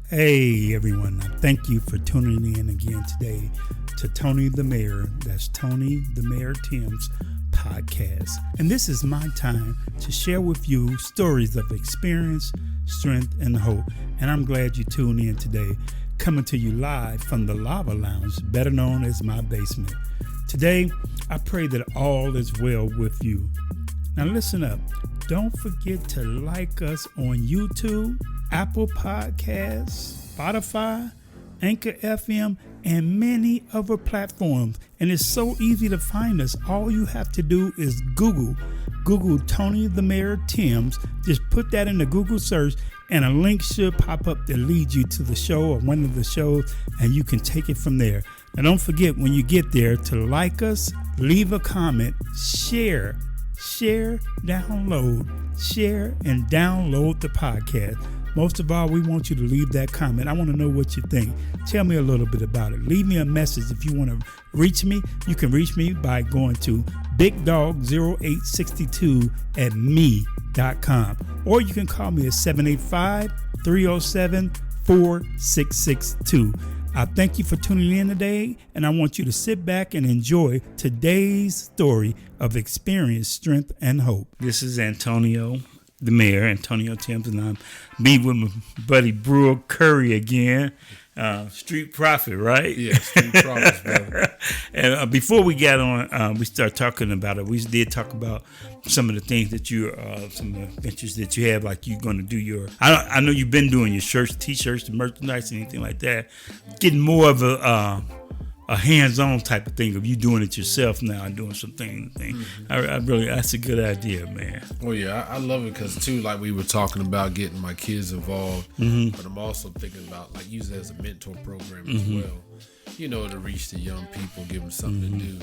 Hey everyone, thank you for tuning in again today to Tony the Mayor, that's Tony the Mayor Tim's podcast. And this is my time to share with you stories of experience, strength, and hope. And I'm glad you tuned in today, coming to you live from the Lava Lounge, better known as my basement. Today, I pray that all is well with you. Now listen up. Don't forget to like us on YouTube, Apple Podcasts, Spotify, Anchor FM, and many other platforms. And it's so easy to find us. All you have to do is Google Tony the Mayor Tim's. Just put that in the Google search and a link should pop up that leads you to the show or one of the shows, and you can take it from there. Now don't forget when you get there to like us, leave a comment, share, download, share, and download the podcast. Most of all, we want you to leave that comment. I want to know what you think. Tell me a little bit about it. Leave me a message. If you want to reach me, you can reach me by going to bigdog0862@me.com. Or you can call me at 785-307-4662. I thank you for tuning in today, and I want you to sit back and enjoy today's story of experience, strength, and hope. This is Antonio, the Mayor, Antonio Timms, and I'm with my buddy Brewel, Currie again. Street Prophet, right? Yeah, Street Prophet, brother. And before we got on, we started talking about it. We did talk about some of the things that some of the ventures that you have, like you're going to do your. I know you've been doing your shirts, T-shirts, the merchandise, anything like that. Getting more of a hands-on type of thing of you doing it yourself now and doing some things. Mm-hmm. I really, that's a good idea, man. Well, yeah, I love it because too, like we were talking about getting my kids involved, but I'm also thinking about like using it as a mentor program as well. You know, to reach the young people, give them something to do.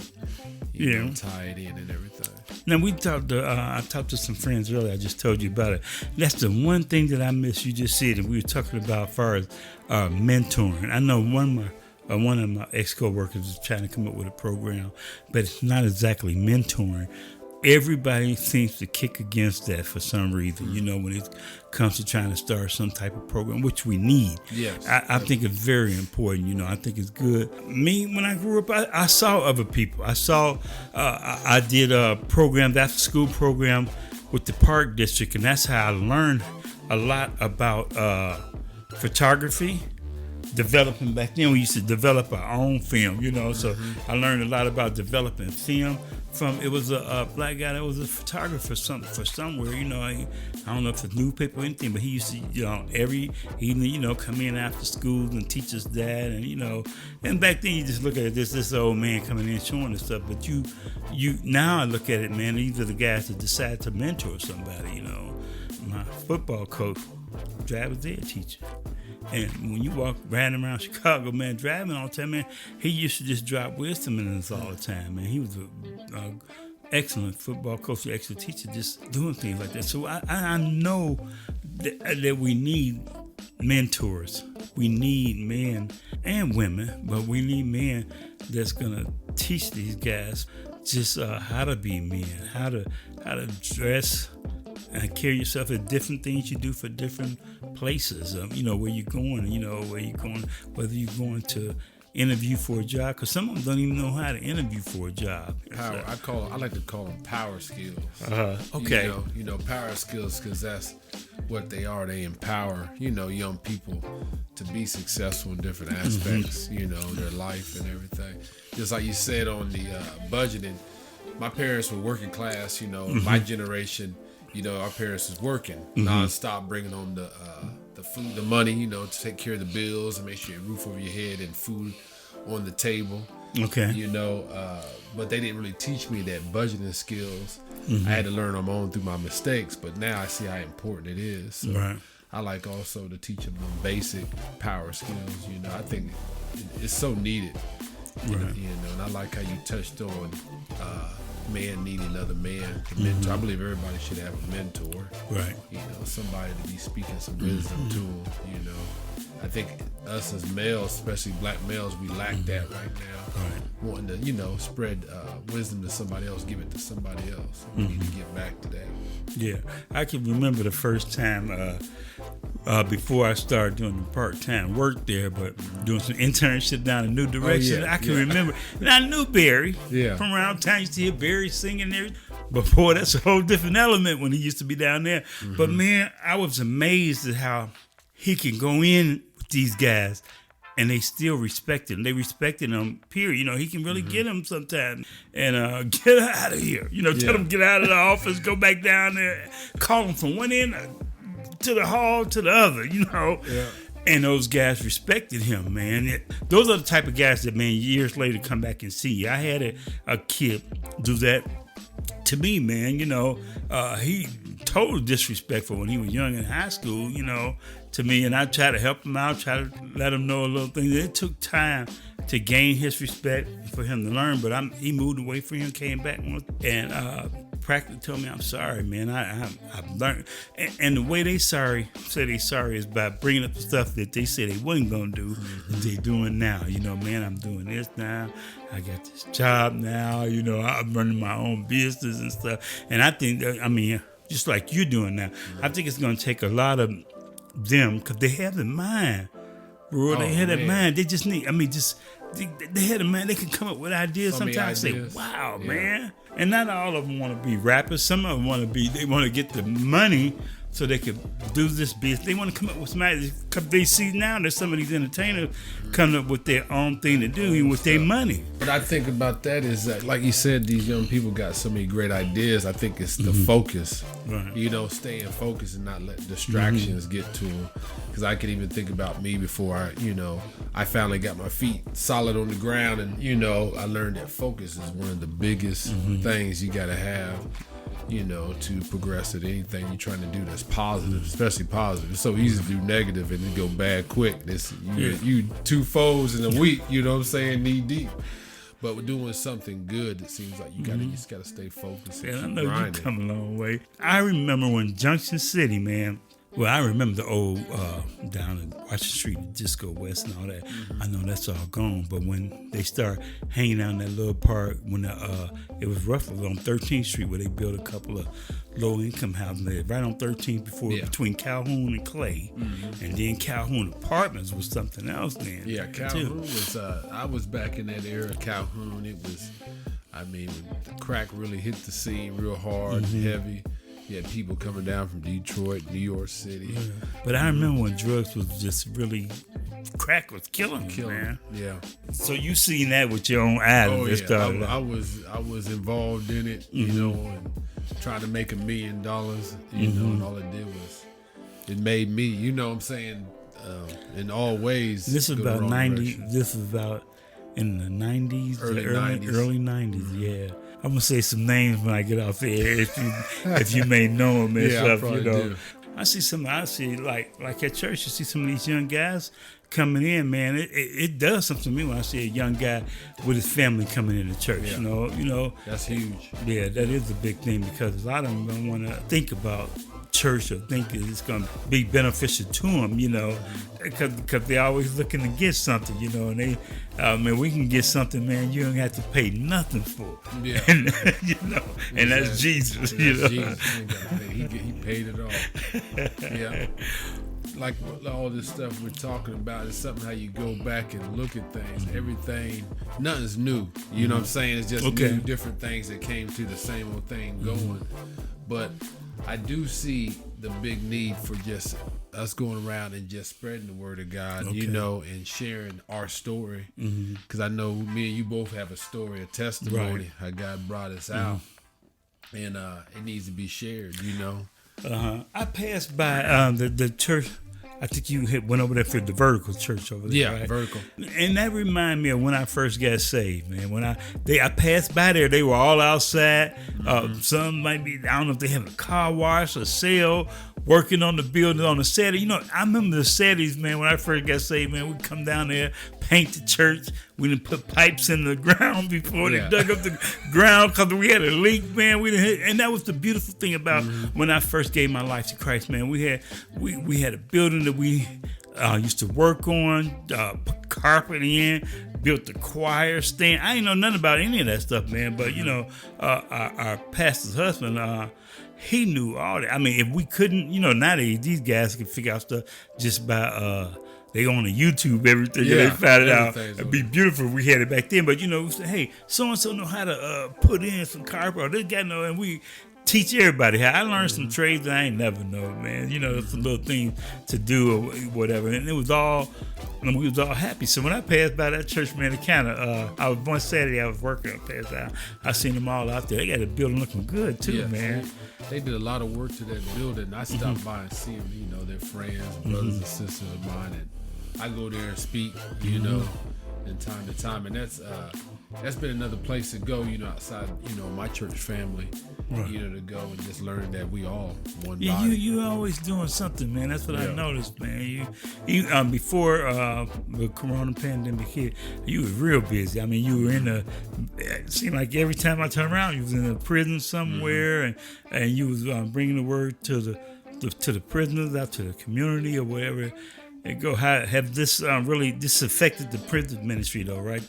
You know, tie it in and everything. Now we talked. I talked to some friends earlier. I just told you about it. That's the one thing that I miss. You just said, and we were talking about as far as mentoring. I know one of my ex-co-workers is trying to come up with a program, but it's not exactly mentoring. Everybody seems to kick against that for some reason, you know, when it comes to trying to start some type of program, which we need. Yes. I think it's very important, you know. I think it's good. Me, when I grew up, I saw other people. I did a program, after school program with the Park District, and that's how I learned a lot about photography. Developing back then, we used to develop our own film, you know. So I learned a lot about developing film from. It was a black guy that was a photographer for somewhere, you know. I don't know if it's newspaper or anything, but he used to, you know, every evening, you know, come in after school and teach us that, and you know. And back then, you just look at it, this old man coming in showing us stuff. But you now I look at it, man. These are the guys that decide to mentor somebody, you know. My football coach, driver's ed teacher. And when you walk riding around Chicago, man, driving all the time, man, he used to just drop wisdom in us all the time, man. He was an excellent football coach, excellent teacher, just doing things like that. So I know that we need mentors. We need men and women, but we need men that's gonna teach these guys just how to be men, how to dress and carry yourself at different things you do for different places. You know, where you're going, whether you're going to interview for a job, because some of them don't even know how to interview for a job. Power. I like to call them power skills. Okay. You know, power skills, because that's what they are. They empower, you know, young people to be successful in different aspects, you know, their life and everything. Just like you said on the budgeting, my parents were working class, you know, my generation, you know, our parents was working nonstop, bringing home the food, the money, you know, to take care of the bills and make sure you have a roof over your head and food on the table. Okay. You know, but they didn't really teach me that budgeting skills. Mm-hmm. I had to learn on my own through my mistakes, but now I see how important it is. So Right. I like also to teach them basic power skills. You know, I think it's so needed. You know, and I like how you touched on man needing another man to mentor. I believe everybody should have a mentor. Right. You know, somebody to be speaking some wisdom to them. You know, I think us as males, especially black males, we lack that right now. Right. Wanting to, you know, spread wisdom to somebody else, give it to somebody else. We need to get back to that. Yeah, I can remember the first time before I started doing the part-time work there, but doing some internship down in New Direction. yeah, I can remember, and I knew Barry from around town. I used to hear Barry singing there. But boy, that's a whole different element when he used to be down there. But man, I was amazed at how he can go in with these guys and they still respect him. They respected him, period. You know, he can really get him sometimes. And get out of here. You know, tell him get out of the office, go back down there, call him from one end to the hall to the other, you know. Yeah. And those guys respected him, man. Those are the type of guys that, man, years later come back and see you. I had a kid do that to me, man. You know, he total disrespectful when he was young in high school, you know, to me. And I try to help him out, try to let him know a little thing. It took time to gain his respect for him to learn, but he moved away from him, came back once, and practically told me, I'm sorry, man. I've learned. And the way they say they sorry is by bringing up the stuff that they said they wasn't going to do, that they doing now. You know, man, I'm doing this now. I got this job now. You know, I'm running my own business and stuff. And I think that, I mean, just like you're doing now, I think it's going to take a lot of them, because they have in mind, bro. They have in mind. They just need, they had a man. They can come up with ideas. Sometimes say, "Wow, man!" And not all of them want to be rappers. Some of them want to be. They want to get the money so they could do this business. They want to come up with some ideas because they see now that some of these entertainers coming up with their own thing to do with their money. What I think about that is that, like you said, these young people got so many great ideas. I think it's the focus. Right. You know, staying focused and not let distractions get to them. Because I could even think about me before I finally got my feet solid on the ground, and I learned that focus is one of the biggest things you got to have, to progress at anything you're trying to do that's positive, especially positive. It's so easy to do negative and it go bad quick. You two foes in a week, you know what I'm saying, knee deep. But we're doing something good. It seems like you just gotta stay focused. And I know grinding. You come a long way. I remember when Junction City, man. Well, I remember the old down in Washington Street, Disco West and all that. I know that's all gone. But when they start hanging out in that little park, when it was roughly on 13th Street where they built a couple of low-income houses there, right on 13th between Calhoun and Clay. And then Calhoun Apartments was something else then. Yeah, Calhoun was, I was back in that era, Calhoun. It was, when the crack really hit the scene real hard and heavy. You had people coming down from Detroit, New York City. Yeah. But I remember when drugs was just really, crack was killing them, man. Yeah. So you seen that with your own eyes. Oh, yeah. I was involved in it, and trying to make $1 million, and all it did was, it made me, you know what I'm saying, in all ways. This is about 90, this is about in the 90s, early 90s, yeah. I'm gonna say some names when I get off the air if you may know them and stuff. Do. I see like at church, you see some of these young guys coming in, man. It does something to me when I see a young guy with his family coming into church. Yeah. You know. That's huge. Yeah, that is a big thing because a lot of them don't want to think about church or think that it's going to be beneficial to them, because they're always looking to get something, and they, we can get something, man, you don't have to pay nothing for. Yeah. And, and that's Jesus, Jesus. He paid it all. Yeah. Like all this stuff we're talking about is something how you go back and look at things. Everything, nothing's new. You know what I'm saying? It's just new, different things that came to the same old thing going. But I do see the big need for just us going around and just spreading the word of God, and sharing our story. Because I know me and you both have a story, a testimony, how God brought us out. And it needs to be shared, I passed by the church I think you went over there for the Vertical Church over there. Yeah, right? Vertical. And that reminded me of when I first got saved, man. When I passed by there, they were all outside. Some might be, I don't know if they have a car wash or sale, working on the building on a Saturday. You know, I remember the Saturdays, man, when I first got saved, man, we'd come down there, paint the church. We didn't put pipes in the ground before they dug up the ground because we had a leak, man. And that was the beautiful thing about when I first gave my life to Christ, man. We had a building that we used to work on, put carpet in, built the choir stand. I ain't know nothing about any of that stuff, man. But you know, our pastor's husband, he knew all that. I mean, if we couldn't, you know, nowadays these guys can figure out stuff just by they on the YouTube everything. Yeah, they found it out. It'd be beautiful if we had it back then. But you know, we said, hey, so and so know how to put in some carpet. Or this guy know, and we teach everybody how. I learned some trades that I ain't never know, man. You know, it's a little thing to do or whatever. And it was all, and we was all happy. So when I passed by that church, man, it kind of, I was one Saturday I was working, I passed out. I seen them all out there. They got the building looking good too, man. They did a lot of work to that building. I stopped by and see them, you know, they're friends, brothers and sisters of mine. And I go there and speak, you know, in time to time. And that's been another place to go, you know, outside, you know, my church family, you know, to go and just learn that we all one body. You always doing something, man. That's what I noticed, man. You before the corona pandemic hit, you was real busy. I mean, you were it seemed like every time I turned around, you was in a prison somewhere, and you was bringing the word to the prisoners, out to the community or whatever. And go, have this really affected the prison ministry though, right?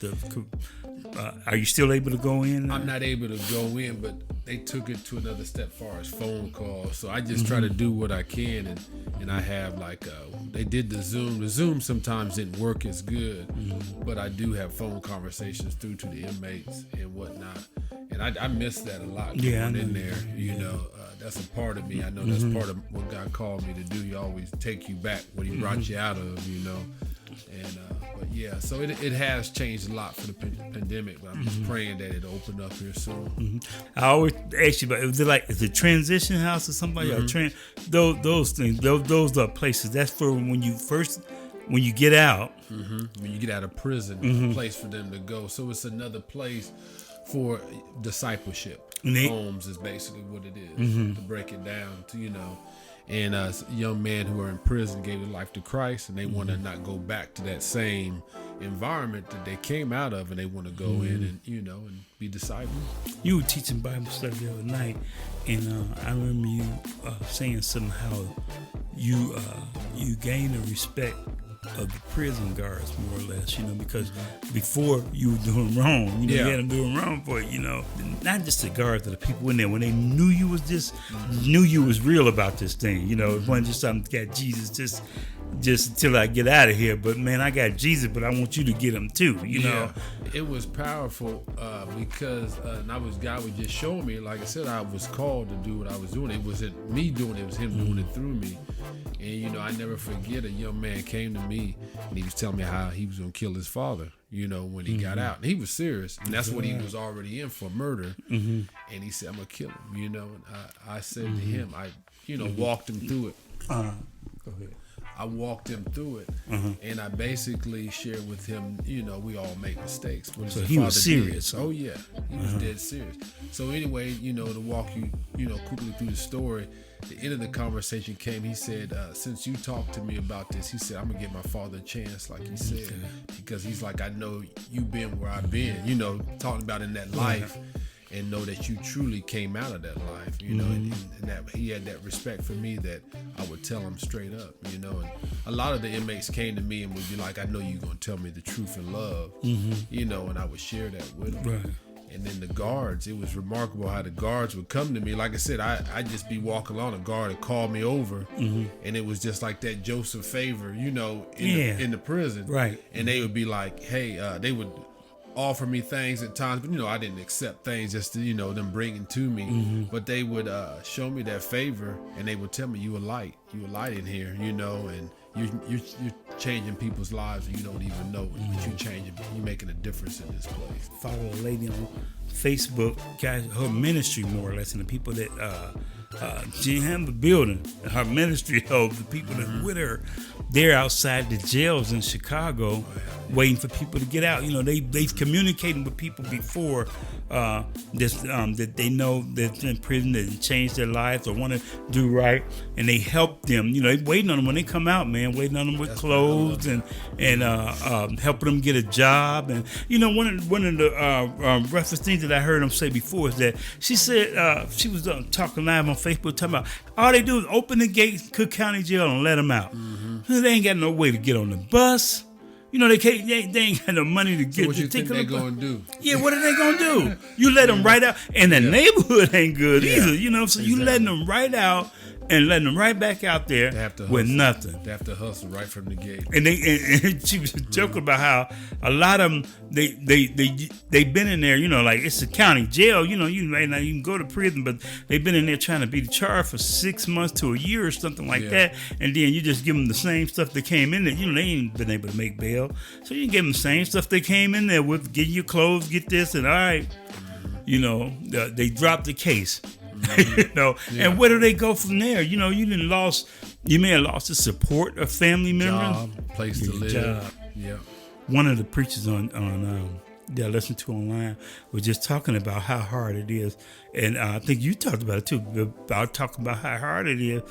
Are you still able to go in? I'm not able to go in, but they took it to another step far as phone calls. So I just try to do what I can, and I have like they did the Zoom. The Zoom sometimes didn't work as good, but I do have phone conversations through to the inmates and whatnot. And I miss that a lot going in there, you know. That's a part of me. I know that's part of what God called me to do. He always take you back what he brought you out of, you know. And but yeah, so it has changed a lot for the pandemic, but I'm just praying that it'll open up here soon. I always ask you about, is it transition house or something? Those things, those are places. That's for when you get out. When you get out of prison, a place for them to go. So it's another place for discipleship. Homes is basically what it is, to break it down to, you know. And young men who are in prison gave their life to Christ, and they want to not go back to that same environment that they came out of, and they want to go in and, you know, and be disciples. You were teaching Bible study the other night, and I remember you saying something how you gained the respect of the prison guards, more or less, you know, because before you were doing wrong, you know, you had them doing wrong for it, you know. Not just the guards, but the people in there, when they knew you was knew you was real about this thing, you know. It wasn't just something, got Jesus just until I get out of here, but man, I got Jesus, but I want you to get him too, you know. It was powerful because God was just showing me, like I said, I was called to do what I was doing. It wasn't me doing it, it was him doing it through me. And, you know, I never forget a young man came to me and he was telling me how he was going to kill his father, you know, when he got out. And he was serious. And that's what he was already in for, murder. And he said, I'm going to kill him, you know. And I said to him, I, you know, walked him through it. Go ahead. I walked him through it, and I basically shared with him, you know, we all make mistakes. So he was serious. Oh, yeah. He was dead serious. So anyway, you know, to walk you, you know, quickly through the story, the end of the conversation came, he said, since you talked to me about this, he said, I'm going to give my father a chance, like he said, because he's like, I know you've been where I've been, you know, talking about in that life. And know that you truly came out of that life, you know, and that he had that respect for me that I would tell him straight up, you know. And a lot of the inmates came to me and would be like, I know you're going to tell me the truth in love, you know, and I would share that with them. Right. And then the guards, it was remarkable how the guards would come to me. Like I said, I'd just be walking along, a guard would call me over, and it was just like that Joseph favor, you know, in the prison. Right. And they would be like, hey, they would offer me things at times, but you know, I didn't accept things just to, you know, them bringing to me, but they would show me that favor, and they would tell me, you a light in here, you know, and you're changing people's lives and you don't even know it, but you're making a difference in this place. Follow a lady Facebook got her ministry more or less, and the people that she didn't have the building. Her ministry held the people that were with her. They're outside the jails in Chicago, waiting for people to get out. You know, they've communicated with people before that they know that's in prison, that changed their lives or want to do right, and they help them. You know, they waiting on them when they come out, man. Waiting on them with clothes and helping them get a job. And you know, one of the roughest things that I heard them say before is that she said she was talking live on Facebook talking about all they do is open the gates, Cook County Jail, and let them out. They ain't got no way to get on the bus. You know, they ain't got no money to get. So what you think they're going to do? Yeah, what are they going to do? You let them right out. And the neighborhood ain't good either, you know. So you letting them right out and letting them right back out there with nothing. They have to hustle right from the gate. And she was joking about how a lot of them, they've been in there, you know, like it's a county jail, you know, you can go to prison, but they've been in there trying to be charged for 6 months to a year or something like that. And then you just give them the same stuff they came in there. You know, they ain't been able to make bail. So you give them the same stuff they came in there with, get your clothes, get this, and all right. You know, they dropped the case. You know, and where do they go from there? You know, you may have lost the support of family members, job, place to live. Job. Yeah. One of the preachers on that I listened to online was just talking about how hard it is, and I think you talked about it too. About talking about how hard it is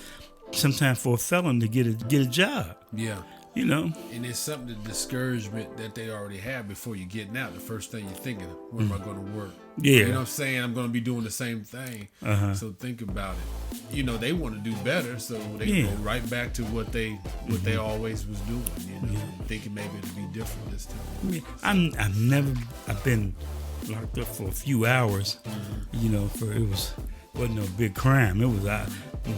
sometimes for a felon to get a job. Yeah. You know, and it's something, the discouragement that they already have before you getting out. The first thing you're thinking, where am I going to work? Yeah, you know what I'm saying? I'm going to be doing the same thing. So think about it. You know, they want to do better, so they go right back to what they always was doing. You know, thinking maybe it'll be different this time. Yeah. I've been locked up for a few hours. You know, wasn't no big crime. It was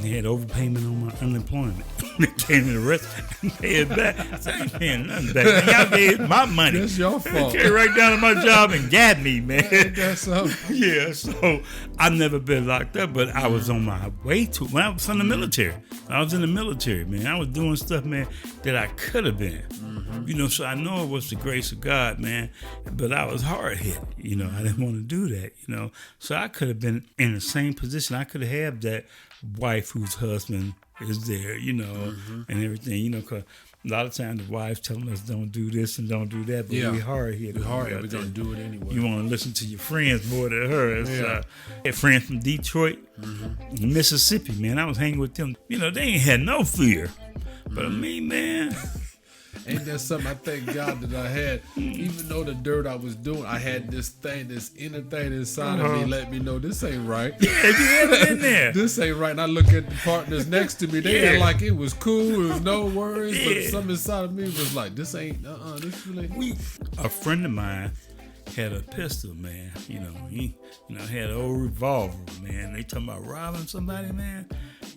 they had overpayment on my unemployment. They came in the rest and paid it back. I said, I ain't paying nothing back. Y'all gave my money. That's your fault. They came right down to my job and got me, man. That's something. Yeah, so I've never been locked up, but I was on my way to when I was in the military. I was in the military, man. I was doing stuff, man, that I could have been. You know, so I know it was the grace of God, man, but I was hard hit. You know, I didn't want to do that, you know. So I could have been in the same position. I could have had that wife whose husband is there, you know, and everything, you know, because a lot of times the wives telling us don't do this and don't do that, but we hard hit. We're going to do it anyway. You want to listen to your friends more than her. I had friends from Detroit, Mississippi, man. I was hanging with them. You know, they ain't had no fear. But me, man... Ain't that something I thank God that I had? Even though the dirt I was doing, I had this inner thing inside of me let me know this ain't right. Yeah, you had it in there. This ain't right. And I look at the partners next to me. They act like it was cool. It was no worries. But something inside of me was like, this ain't, this really ain't. A friend of mine had a pistol, man. You know, he had an old revolver, man. They talking about robbing somebody, man.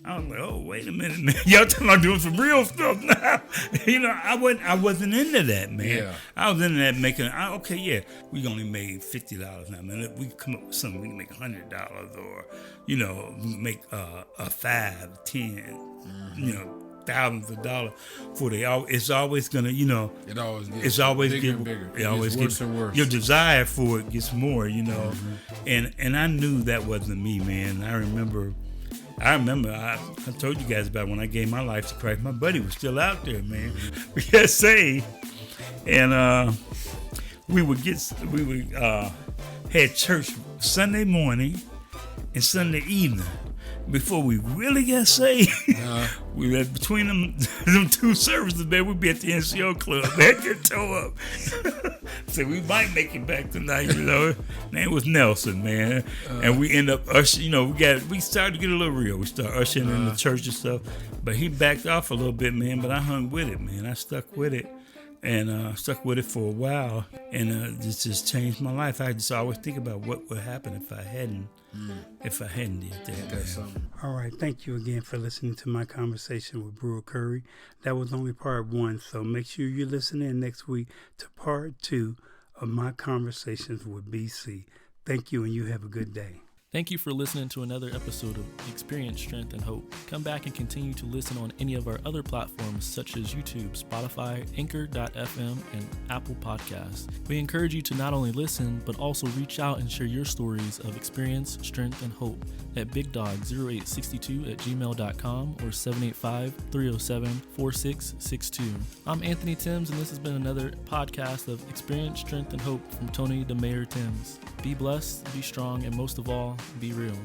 I was like, oh, wait a minute, man. Y'all talking about doing some real stuff now. You know, I wasn't into that, man. Yeah. I was into that we only made $50 now, man. If we come up with something, we can make $100 or, you know, we can make a 5, 10, you know, thousands of dollars for it's always gonna, you know, it's always bigger and bigger. It always gets worse and worse. Your desire for it gets more, you know. And I knew that wasn't me, man. I remember I told you guys about when I gave my life to Christ. My buddy was still out there, man. We got saved, and we had church Sunday morning and Sunday evening. Before we really got saved, we had between them two services, man, we'd be at the NCO club, man, get toe up. So we might make it back tonight, you know. Name was Nelson, man. And we end up ushering, you know, we started to get a little real. We started ushering in the church and stuff. But he backed off a little bit, man, but I hung with it, man. I stuck with it. And stuck with it for a while. And this just changed my life. I just always think about what would happen if I hadn't did that. That's something. All right, thank you again for listening to my conversation with Brewel Currie. That was only part 1, so make sure you listen in next week to part 2 of my conversations with BC. Thank you, and you have a good day. Thank you for listening to another episode of Experience, Strength, and Hope. Come back and continue to listen on any of our other platforms such as YouTube, Spotify, Anchor.fm, and Apple Podcasts. We encourage you to not only listen, but also reach out and share your stories of experience, strength, and hope at bigdog0862@gmail.com or 785-307-4662. I'm Anthony Timms, and this has been another podcast of Experience, Strength, and Hope from Tony the Mayor Timms. Be blessed, be strong, and most of all, be real.